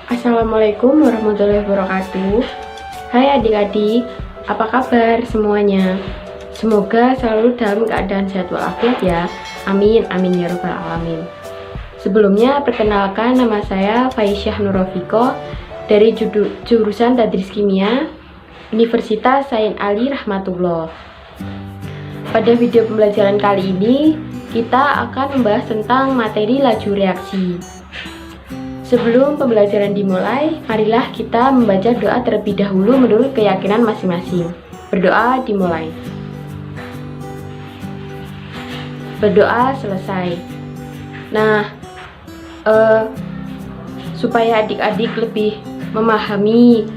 Assalamualaikum warahmatullahi wabarakatuh. Hai adik-adik, apa kabar semuanya? Semoga selalu dalam keadaan sehat walafiat ya. Amin, amin ya rabbal alamin. Sebelumnya perkenalkan, nama saya Faisyah Nurofiko dari jurusan Tadris Kimia Universitas Sain Ali Rahmatullah. Pada video pembelajaran kali ini kita akan membahas tentang materi laju reaksi. Sebelum pembelajaran dimulai, marilah kita membaca doa terlebih dahulu menurut keyakinan masing-masing. Berdoa dimulai. Berdoa selesai. Nah, supaya adik-adik lebih memahami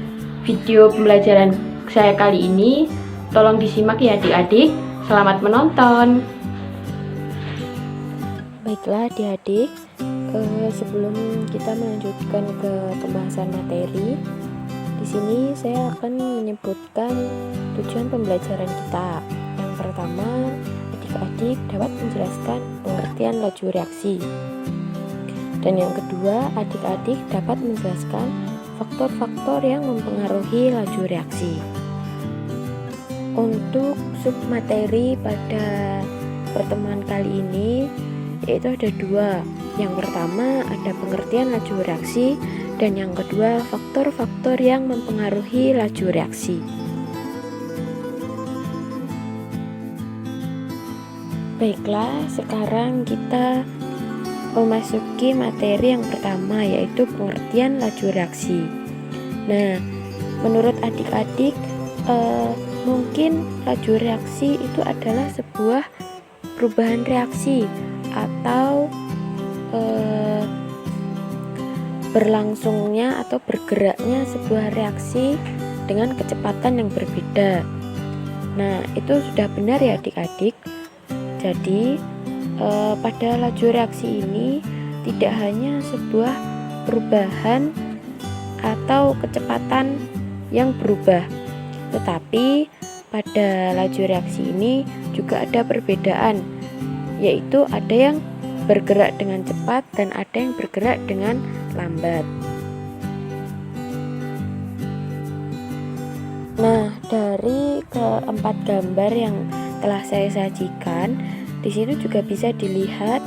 video pembelajaran saya kali ini, tolong disimak ya adik-adik. Selamat menonton. Baiklah adik-adik, sebelum kita melanjutkan ke pembahasan materi, di sini saya akan menyebutkan tujuan pembelajaran kita. Yang pertama, adik-adik dapat menjelaskan pengertian laju reaksi. Dan yang kedua, adik-adik dapat menjelaskan faktor-faktor yang mempengaruhi laju reaksi. Untuk submateri pada pertemuan kali ini yaitu ada dua. Yang pertama ada pengertian laju reaksi, dan yang kedua faktor-faktor yang mempengaruhi laju reaksi. Baiklah, sekarang kita memasuki materi yang pertama, yaitu pengertian laju reaksi. Nah, menurut adik-adik mungkin laju reaksi itu adalah sebuah perubahan reaksi atau berlangsungnya atau bergeraknya sebuah reaksi dengan kecepatan yang berbeda. Nah, itu sudah benar ya adik-adik. Jadi pada laju reaksi ini tidak hanya sebuah perubahan atau kecepatan yang berubah, tetapi pada laju reaksi ini juga ada perbedaan, yaitu ada yang bergerak dengan cepat dan ada yang bergerak dengan lambat. Nah, dari keempat gambar yang telah saya sajikan, di situ juga bisa dilihat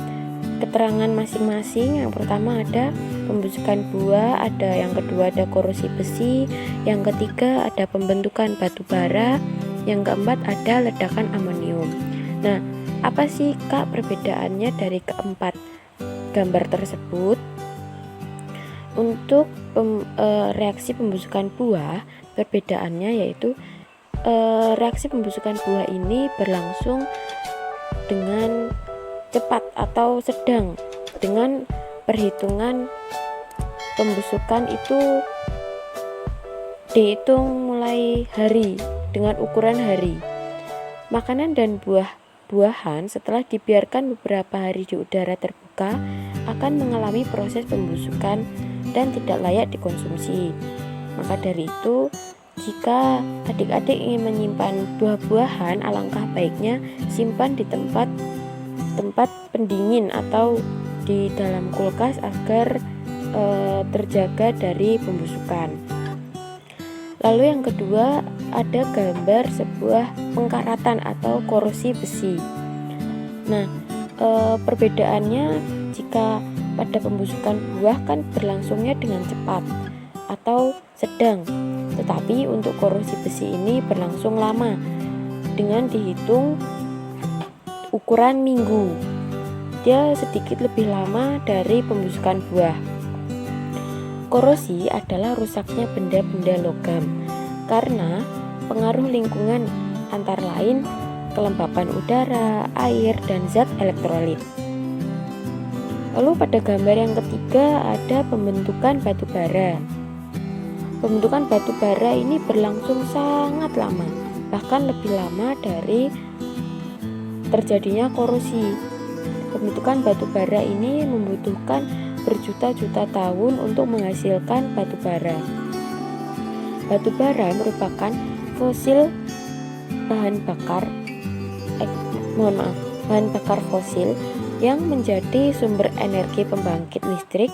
keterangan masing-masing. Yang pertama ada pembusukan buah, ada yang kedua ada korosi besi, yang ketiga ada pembentukan batu bara, yang keempat ada ledakan amonium. Nah, apa sih Kak perbedaannya dari keempat gambar tersebut? Untuk reaksi pembusukan buah, perbedaannya yaitu reaksi pembusukan buah ini berlangsung dengan cepat atau sedang, dengan perhitungan pembusukan itu dihitung mulai hari dengan ukuran hari. Makanan dan buah-buahan setelah dibiarkan beberapa hari di udara terbuka akan mengalami proses pembusukan dan tidak layak dikonsumsi. Maka dari itu, jika adik-adik ingin menyimpan buah-buahan, alangkah baiknya simpan di tempat pendingin atau di dalam kulkas agar terjaga dari pembusukan. Lalu yang kedua ada gambar sebuah pengkaratan atau korosi besi. Nah, perbedaannya jika pada pembusukan buah kan berlangsungnya dengan cepat atau sedang, tetapi untuk korosi besi ini berlangsung lama dengan dihitung ukuran minggu. Dia sedikit lebih lama dari pembusukan buah. Korosi adalah rusaknya benda-benda logam karena pengaruh lingkungan antara lain kelembapan udara, air, dan zat elektrolit. Lalu pada gambar yang ketiga ada pembentukan batu bara. Pembentukan batu bara ini berlangsung sangat lama, bahkan lebih lama dari terjadinya korosi. Pembentukan batu bara ini membutuhkan berjuta-juta tahun untuk menghasilkan batu bara. Batu bara merupakan fosil bahan bakar fosil yang menjadi sumber energi pembangkit listrik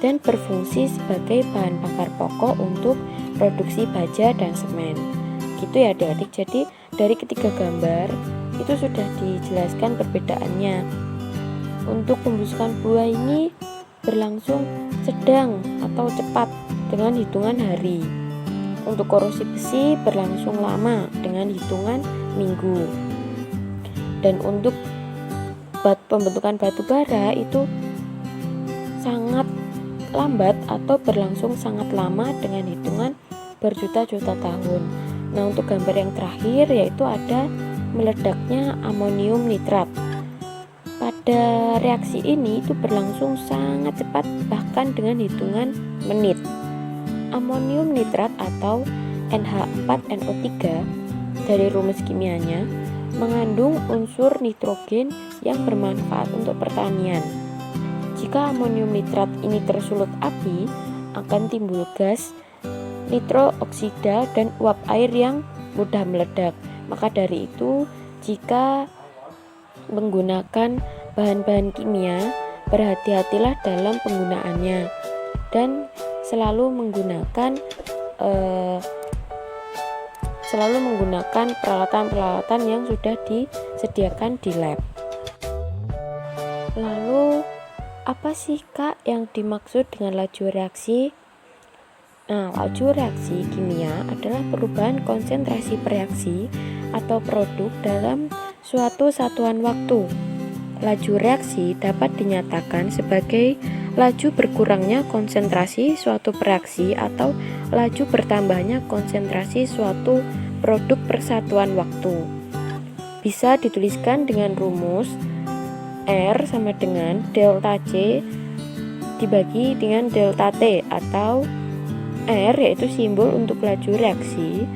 dan berfungsi sebagai bahan bakar pokok untuk produksi baja dan semen. Gitu ya adik-adik. Jadi dari ketiga gambar itu sudah dijelaskan perbedaannya. Untuk pembusukan buah ini berlangsung sedang atau cepat dengan hitungan hari. Untuk korosi besi berlangsung lama dengan hitungan minggu. Dan untuk pembentukan batu bara itu sangat lambat atau berlangsung sangat lama dengan hitungan berjuta-juta tahun. Nah, untuk gambar yang terakhir yaitu ada meledaknya amonium nitrat. Pada reaksi ini itu berlangsung sangat cepat bahkan dengan hitungan menit. Amonium nitrat atau NH4NO3 dari rumus kimianya mengandung unsur nitrogen yang bermanfaat untuk pertanian. Jika amonium nitrat ini tersulut api, akan timbul gas nitrooksida dan uap air yang mudah meledak. Maka dari itu, jika menggunakan bahan-bahan kimia, berhati-hatilah dalam penggunaannya dan selalu menggunakan peralatan-peralatan yang sudah disediakan di lab. Lalu apa sih Kak yang dimaksud dengan laju reaksi? Nah, laju reaksi kimia adalah perubahan konsentrasi reaksi atau produk dalam suatu satuan waktu. Laju reaksi dapat dinyatakan sebagai laju berkurangnya konsentrasi suatu reaksi atau laju bertambahnya konsentrasi suatu produk persatuan waktu. Bisa dituliskan dengan rumus R sama dengan delta C dibagi dengan delta T, atau R yaitu simbol untuk laju reaksi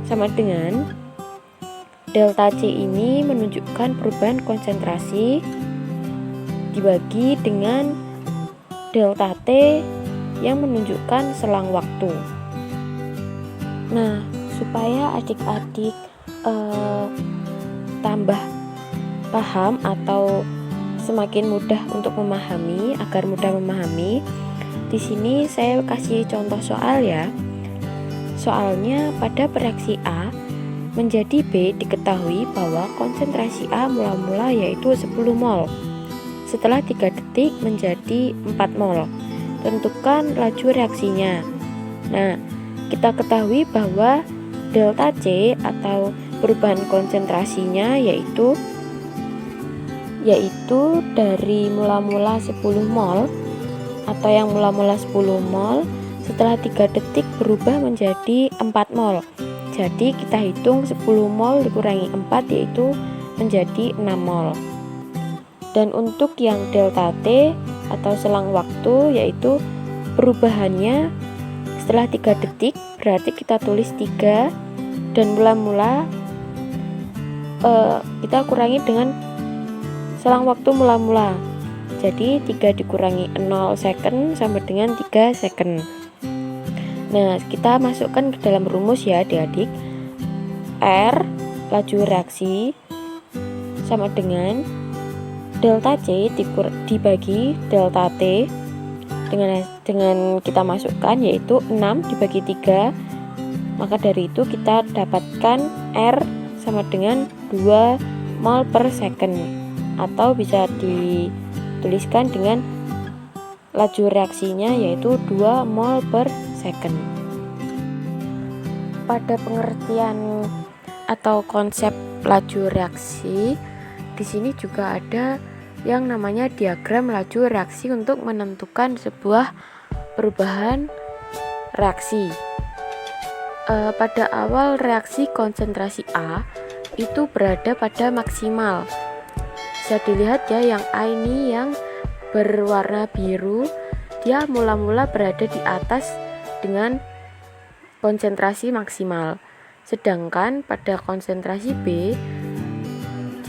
sama dengan delta C ini menunjukkan perubahan konsentrasi dibagi dengan delta T yang menunjukkan selang waktu. Nah, supaya adik-adik tambah paham atau semakin mudah untuk memahami, agar mudah memahami, di sini saya kasih contoh soal ya. Soalnya pada reaksi A menjadi B diketahui bahwa konsentrasi A mula-mula yaitu 10 mol. Setelah 3 detik menjadi 4 mol. Tentukan laju reaksinya. Nah, kita ketahui bahwa delta C atau perubahan konsentrasinya yaitu dari mula-mula 10 mol atau yang mula-mula 10 mol setelah 3 detik berubah menjadi 4 mol. Jadi kita hitung 10 mol dikurangi 4 yaitu menjadi 6 mol. Dan untuk yang delta T atau selang waktu yaitu perubahannya setelah 3 detik, berarti kita tulis 3 dan mula-mula kita kurangi dengan selang waktu mula-mula. Jadi 3 dikurangi 0 second sama dengan 3 second. Nah, kita masukkan ke dalam rumus ya adik-adik. R laju reaksi sama dengan delta C dibagi delta T dengan kita masukkan yaitu 6 dibagi 3. Maka dari itu kita dapatkan R sama dengan 2 mol per second, atau bisa dituliskan dengan laju reaksinya yaitu 2 mol per second. Pada pengertian atau konsep laju reaksi, di sini juga ada yang namanya diagram laju reaksi untuk menentukan sebuah perubahan reaksi. Pada awal reaksi konsentrasi A itu berada pada maksimal. Bisa dilihat ya, yang A ini yang berwarna biru, dia mula-mula berada di atas dengan konsentrasi maksimal. Sedangkan pada konsentrasi B,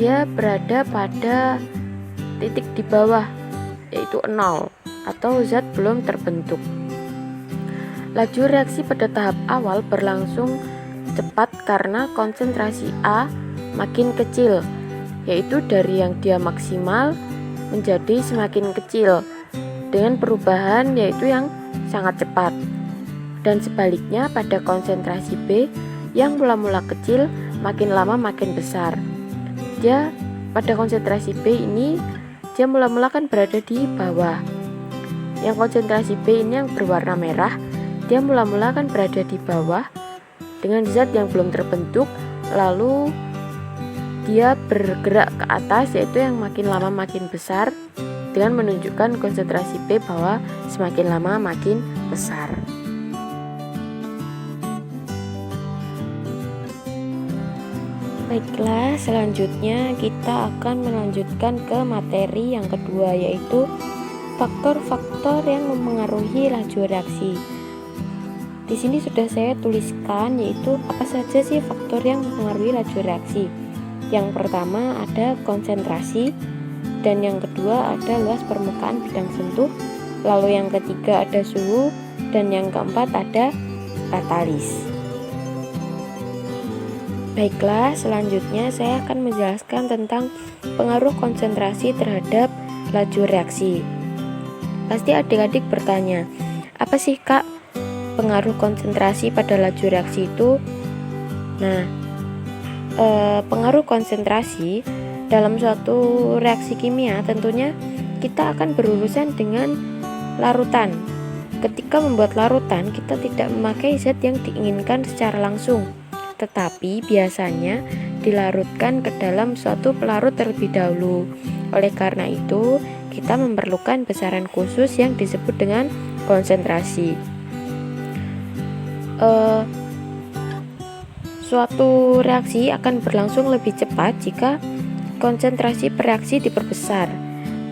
dia berada pada titik di bawah, yaitu 0 atau zat belum terbentuk. Laju reaksi pada tahap awal berlangsung cepat karena konsentrasi A makin kecil, yaitu dari yang dia maksimal menjadi semakin kecil, dengan perubahan yaitu yang sangat cepat. Dan sebaliknya pada konsentrasi B yang mula-mula kecil makin lama makin besar. Dia pada konsentrasi B ini dia mula-mula kan berada di bawah. Yang konsentrasi B ini yang berwarna merah, dia mula-mula kan berada di bawah dengan zat yang belum terbentuk, lalu dia bergerak ke atas yaitu yang makin lama makin besar dengan menunjukkan konsentrasi B bahwa semakin lama makin besar. Baiklah, selanjutnya kita akan melanjutkan ke materi yang kedua, yaitu faktor-faktor yang mempengaruhi laju reaksi. Di sini sudah saya tuliskan yaitu apa saja sih faktor yang mempengaruhi laju reaksi. Yang pertama ada konsentrasi, dan yang kedua ada luas permukaan bidang sentuh, lalu yang ketiga ada suhu, dan yang keempat ada katalis. Baiklah, selanjutnya saya akan menjelaskan tentang pengaruh konsentrasi terhadap laju reaksi. Pasti adik-adik bertanya, apa sih Kak pengaruh konsentrasi pada laju reaksi itu? Nah, pengaruh konsentrasi dalam suatu reaksi kimia tentunya kita akan berurusan dengan larutan. Ketika membuat larutan, kita tidak memakai zat yang diinginkan secara langsung, tetapi biasanya dilarutkan ke dalam suatu pelarut terlebih dahulu. Oleh karena itu, kita memerlukan besaran khusus yang disebut dengan konsentrasi. Suatu reaksi akan berlangsung lebih cepat jika konsentrasi per reaksi diperbesar.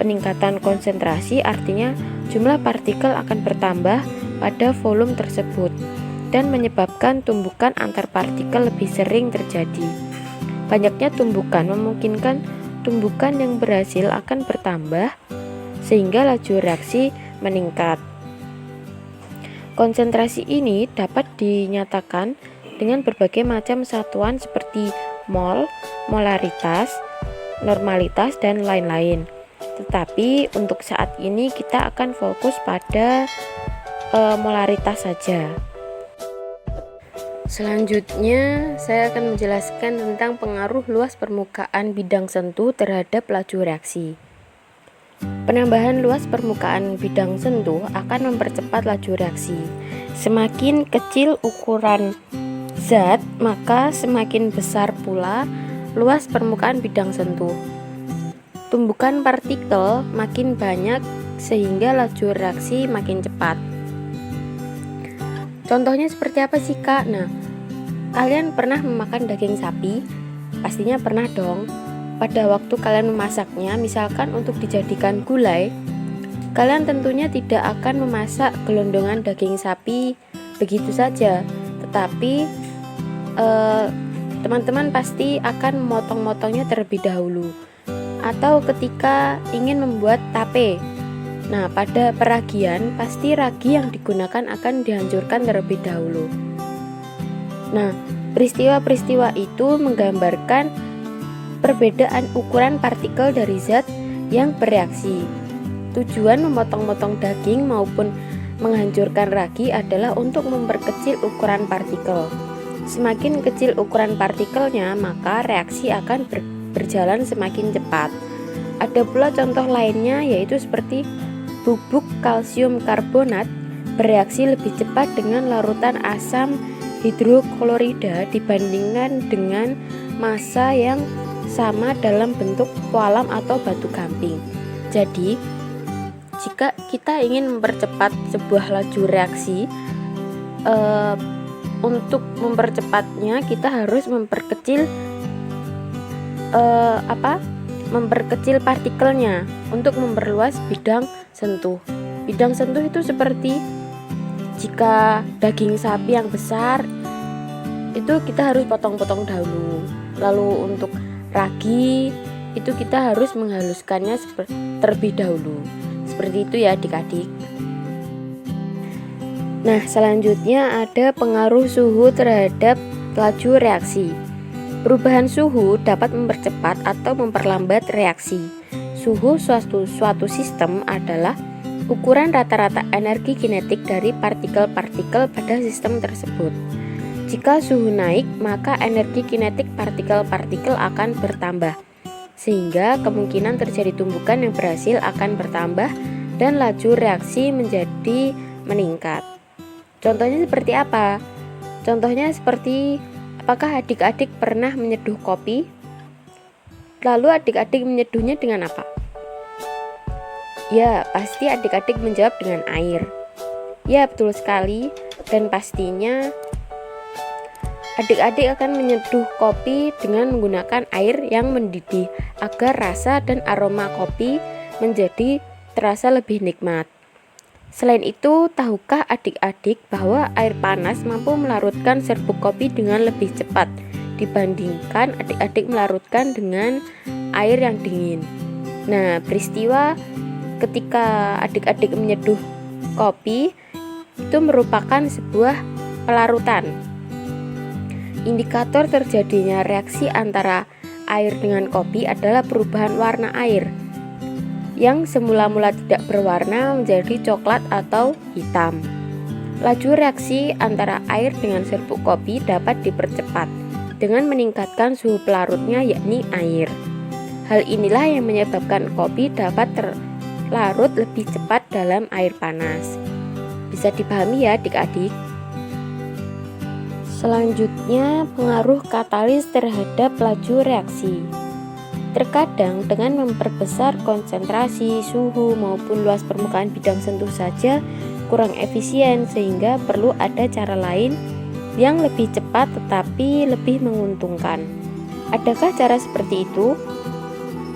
Peningkatan konsentrasi artinya jumlah partikel akan bertambah pada volume tersebut dan menyebabkan tumbukan antar partikel lebih sering terjadi. Banyaknya tumbukan memungkinkan tumbukan yang berhasil akan bertambah sehingga laju reaksi meningkat. Konsentrasi ini dapat dinyatakan dengan berbagai macam satuan seperti mol, molaritas, normalitas, dan lain-lain. Tetapi untuk saat ini kita akan fokus pada molaritas saja. Selanjutnya, saya akan menjelaskan tentang pengaruh luas permukaan bidang sentuh terhadap laju reaksi. Penambahan luas permukaan bidang sentuh akan mempercepat laju reaksi. Semakin kecil ukuran zat, maka semakin besar pula luas permukaan bidang sentuh. Tumbukan partikel makin banyak sehingga laju reaksi makin cepat. Contohnya seperti apa sih Kak? Nah, kalian pernah memakan daging sapi? Pastinya pernah dong. Pada waktu kalian memasaknya, misalkan untuk dijadikan gulai, kalian tentunya tidak akan memasak gelondongan daging sapi begitu saja. Tetapi teman-teman pasti akan memotong-motongnya terlebih dahulu. Atau ketika ingin membuat tape, nah, pada peragian, pasti ragi yang digunakan akan dihancurkan terlebih dahulu. Nah, peristiwa-peristiwa itu menggambarkan perbedaan ukuran partikel dari zat yang bereaksi. Tujuan memotong-motong daging maupun menghancurkan ragi adalah untuk memperkecil ukuran partikel. Semakin kecil ukuran partikelnya, maka reaksi akan berjalan semakin cepat. Ada pula contoh lainnya, yaitu seperti bubuk kalsium karbonat bereaksi lebih cepat dengan larutan asam hidroklorida dibandingkan dengan massa yang sama dalam bentuk kualam atau batu gamping. Jadi, jika kita ingin mempercepat sebuah laju reaksi, untuk mempercepatnya kita harus memperkecil memperkecil partikelnya untuk memperluas bidang sentuh. Bidang sentuh itu seperti jika daging sapi yang besar itu kita harus potong-potong dahulu. Lalu untuk ragi itu kita harus menghaluskannya terlebih dahulu. Seperti itu ya adik-adik. Nah, selanjutnya ada pengaruh suhu terhadap laju reaksi. Perubahan suhu dapat mempercepat atau memperlambat reaksi. Suhu suatu sistem adalah ukuran rata-rata energi kinetik dari partikel-partikel pada sistem tersebut. Jika suhu naik, maka energi kinetik partikel-partikel akan bertambah, sehingga kemungkinan terjadi tumbukan yang berhasil akan bertambah dan laju reaksi menjadi meningkat. Contohnya seperti apa? Contohnya seperti, apakah adik-adik pernah menyeduh kopi? Lalu adik-adik menyeduhnya dengan apa? Ya, pasti adik-adik menjawab dengan air. Ya, betul sekali. Dan pastinya adik-adik akan menyeduh kopi dengan menggunakan air yang mendidih agar rasa dan aroma kopi menjadi terasa lebih nikmat. Selain itu, tahukah adik-adik bahwa air panas mampu melarutkan serbuk kopi dengan lebih cepat dibandingkan adik-adik melarutkan dengan air yang dingin? Nah, peristiwa ketika adik-adik menyeduh kopi itu merupakan sebuah pelarutan. Indikator terjadinya reaksi antara air dengan kopi adalah perubahan warna air yang semula-mula tidak berwarna menjadi coklat atau hitam. Laju reaksi antara air dengan serbuk kopi dapat dipercepat dengan meningkatkan suhu pelarutnya, yakni air. Hal inilah yang menyebabkan kopi dapat larut lebih cepat dalam air panas. Bisa dipahami ya adik-adik? Selanjutnya, pengaruh katalis terhadap laju reaksi. Terkadang dengan memperbesar konsentrasi, suhu maupun luas permukaan bidang sentuh saja kurang efisien, sehingga perlu ada cara lain yang lebih cepat tetapi lebih menguntungkan. Adakah cara seperti itu?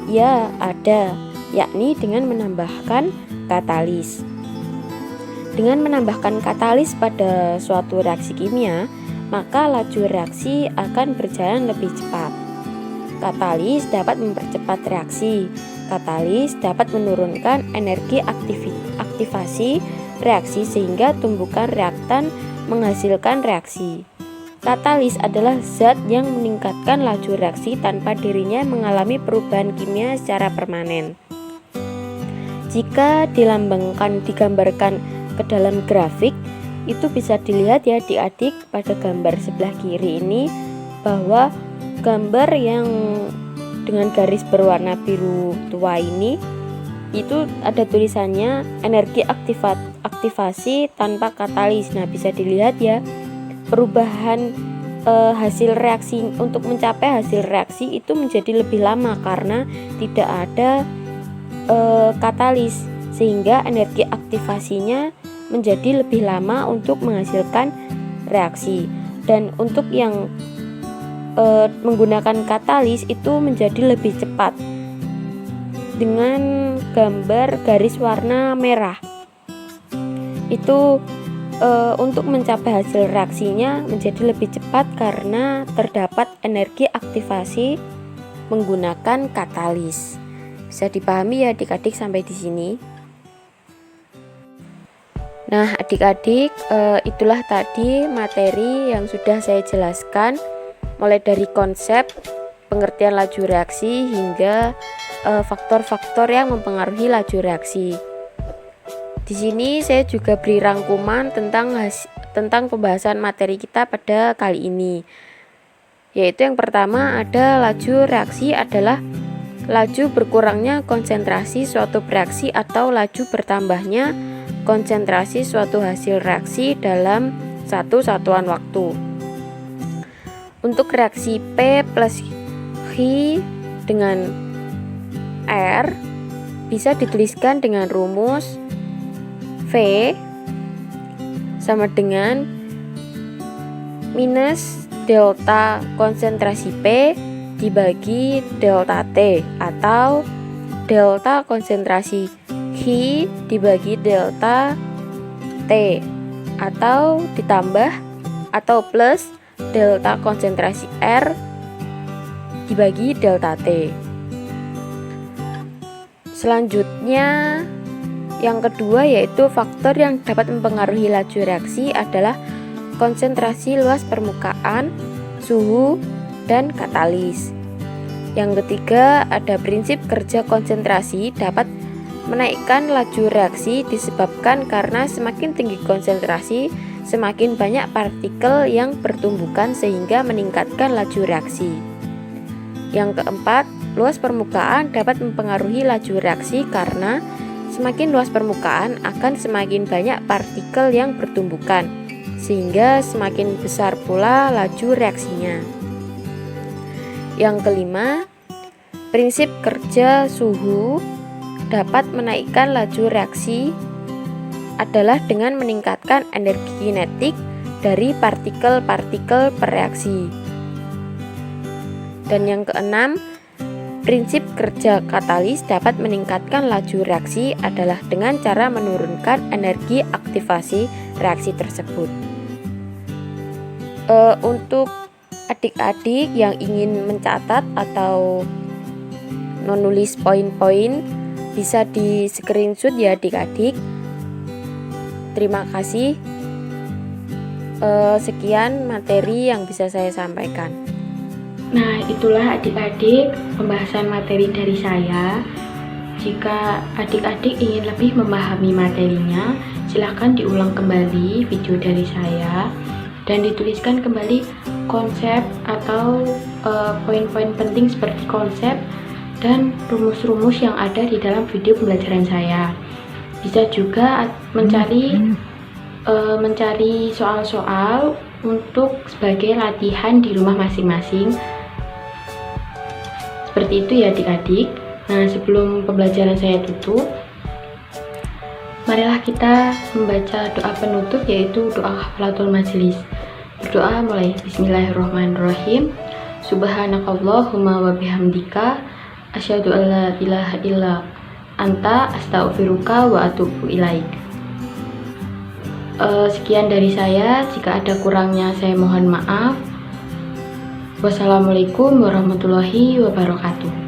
Ya, ada, yakni dengan menambahkan katalis. Dengan menambahkan katalis pada suatu reaksi kimia, maka laju reaksi akan berjalan lebih cepat. Katalis dapat mempercepat reaksi. Katalis dapat menurunkan energi aktivasi reaksi sehingga tumbukan reaktan menghasilkan reaksi. Katalis adalah zat yang meningkatkan laju reaksi tanpa dirinya mengalami perubahan kimia secara permanen. Jika digambarkan ke dalam grafik, itu bisa dilihat ya adik-adik pada gambar sebelah kiri ini, bahwa gambar yang dengan garis berwarna biru tua ini itu ada tulisannya energi aktivasi tanpa katalis. Nah, bisa dilihat ya, perubahan hasil reaksi untuk mencapai hasil reaksi itu menjadi lebih lama karena tidak ada katalis, sehingga energi aktivasinya menjadi lebih lama untuk menghasilkan reaksi. Dan untuk yang menggunakan katalis itu menjadi lebih cepat dengan gambar garis warna merah. Itu untuk mencapai hasil reaksinya menjadi lebih cepat karena terdapat energi aktivasi menggunakan katalis. Bisa dipahami ya adik-adik sampai di sini? Nah, adik-adik, itulah tadi materi yang sudah saya jelaskan, mulai dari konsep, pengertian laju reaksi hingga faktor-faktor yang mempengaruhi laju reaksi. Di sini saya juga beri rangkuman tentang pembahasan materi kita pada kali ini. Yaitu yang pertama ada laju reaksi adalah laju berkurangnya konsentrasi suatu reaksi atau laju bertambahnya konsentrasi suatu hasil reaksi dalam satu satuan waktu. Untuk reaksi P plus H dengan R bisa dituliskan dengan rumus V sama dengan minus delta konsentrasi P dibagi delta T, atau delta konsentrasi H dibagi delta T, atau ditambah atau plus delta konsentrasi R dibagi delta T. Selanjutnya yang kedua yaitu faktor yang dapat mempengaruhi laju reaksi adalah konsentrasi luas permukaan, suhu, dan katalis. Yang ketiga ada prinsip kerja konsentrasi dapat Menaikkan laju reaksi disebabkan karena semakin tinggi konsentrasi, semakin banyak partikel yang bertumbukan sehingga meningkatkan laju reaksi. Yang keempat, luas permukaan dapat mempengaruhi laju reaksi karena semakin luas permukaan akan semakin banyak partikel yang bertumbukan, sehingga semakin besar pula laju reaksinya. Yang kelima, prinsip kerja suhu dapat menaikkan laju reaksi adalah dengan meningkatkan energi kinetik dari partikel-partikel bereaksi. Dan yang keenam, prinsip kerja katalis dapat meningkatkan laju reaksi adalah dengan cara menurunkan energi aktivasi reaksi tersebut. Untuk adik-adik yang ingin mencatat atau menulis poin-poin, bisa di screenshot ya adik-adik. Terima kasih. Sekian materi yang bisa saya sampaikan. Nah, itulah adik-adik pembahasan materi dari saya. Jika adik-adik ingin lebih memahami materinya, silahkan diulang kembali video dari saya dan dituliskan kembali konsep atau poin-poin penting seperti konsep dan rumus-rumus yang ada di dalam video pembelajaran saya. Bisa juga mencari soal-soal untuk sebagai latihan di rumah masing-masing. Seperti itu ya adik-adik. Nah, sebelum pembelajaran saya tutup, marilah kita membaca doa penutup, yaitu doa Kafaratul Majelis. Berdoa mulai Bismillahirrahmanirrahim. Subhanakallahumma wa bihamdika asyhadu an la ilaha illa anta astaghfiruka wa atubu ilaik. Sekian dari saya. Jika ada kurangnya saya mohon maaf. Wassalamualaikum warahmatullahi wabarakatuh.